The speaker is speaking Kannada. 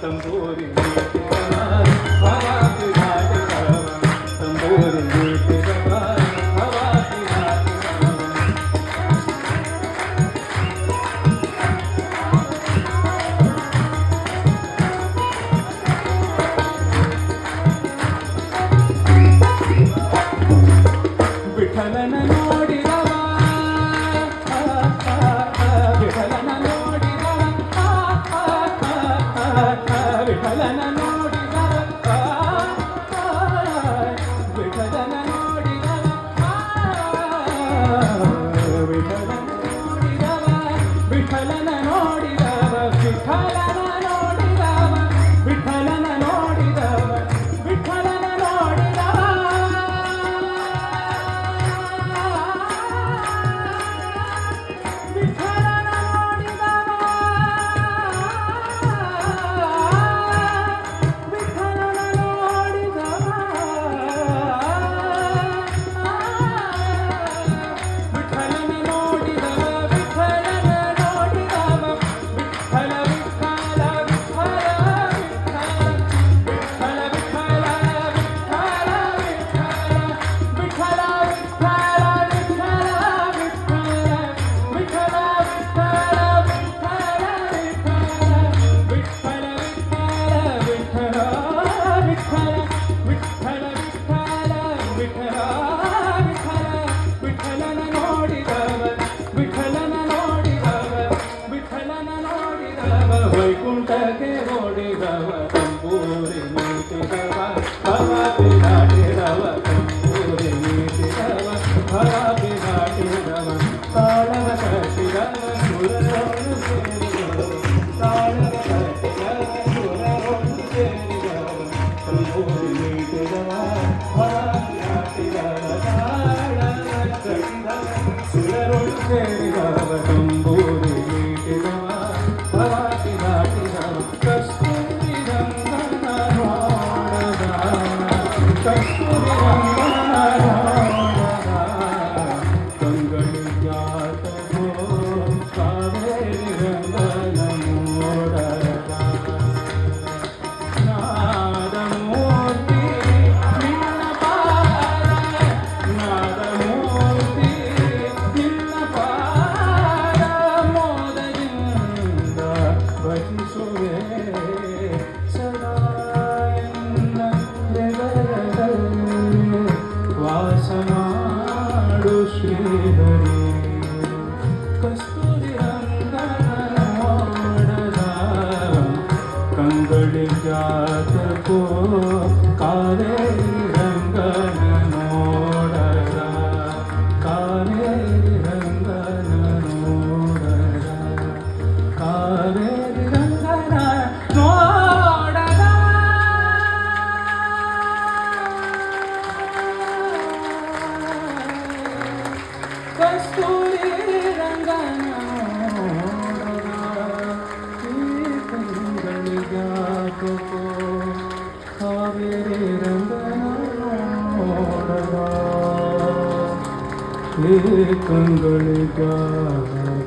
ತಂಬೂರಿ ಮೀಟಿದವ ಹವಾ ಪಿರಾಟಿದವ ತಂಬೂರಿ ಮೀಟಿದವ ಹವಾ ಪಿರಾಟಿದವ ವಿಠಲನ ನೋಡಿದವ ವಿಠಲನ ನೋಡಿದವ ವಿಠಲನ ನೋಡಿದವ ವಿಠಲನ ನೋಡಿದವ ವಿಠಲನ ನೋಡಿದವ ವಿಠಲನ ನೋಡಿದವ ವಿಠಲನ ನೋಡಿದವ ವಿಠಲನ ನೋಡಿದವ ವೈಕುಂಠಕ್ಕೆ ಓಡಿದವ ತಂಬೂರಿ ಮೀಟಿದವ ಹವಾ ಪಿರಾಟಿದವ ತಂಬೂರಿ ಮೀಟಿದವ ಹವಾ ಪಿರಾಟಿದವ ತಾಳವ ಕಟ್ಟಿದವ ಸುರರೊಂದು ಸೇರಿದವ ತಾಳವ ಕಟ್ಟಿದವ ಸುರರೊಂದು ಸೇರಿದವ ತಂಬೂರಿ ಮೀಟಿದವ ಹವಾ ಪಿರಾಟಿದವ ತಾಳವ ಕಟ್ಟಿದವ ಸುರರೊಂದು ಸೇರಿದವ ತಂಬೂರಿ ಮೀಟಿದವ ಹವಾ ಕಸ್ತೂರಿ ರಂಗನ ನೋಡದ ಕಸ್ತೂರಿ ರಂಗನ ನೋಡದ ಕಂಗಳು ಜಾತಕೋ ಕಾವೇರಿ ರಂಗನ ನೋಡದ ನಾದಮೂರ್ತಿ ನಿನ್ನ ಪಾದ ನಾದಮೂರ್ತಿ ನಿನ್ನ ಪಾದ ಮೋದದಿಂದ ಭಜಿಸುವೆ ಸದಾ ಎನ್ನ ಹೃದಯದಲ್ಲಿ ವಾಸ ಮಾಡು ಶ್ರೀಹರಿ ಕಸ್ತೂರಿ ರಂಗನ ನೋಡದ ಕಂಗಳಿಗಾತಕೋ ಕಾವೇರಿ ರಂಗನ ನೋಡದ ಕಾವೇರಿ ರಂಗನ ನೋಡದ ಕಾವೇರಿ ರಂಗನ ನೋಡದ ಕಸ್ತೂರಿ ರಂಗನ ನೋಡದ ಈ ಕಂಗಳಿಗಾತಕೋ ಕಾವೇರಿ ರಂಗನ ನೋಡದ ಈ ಕಂಗಳಿಗಾತಕೋ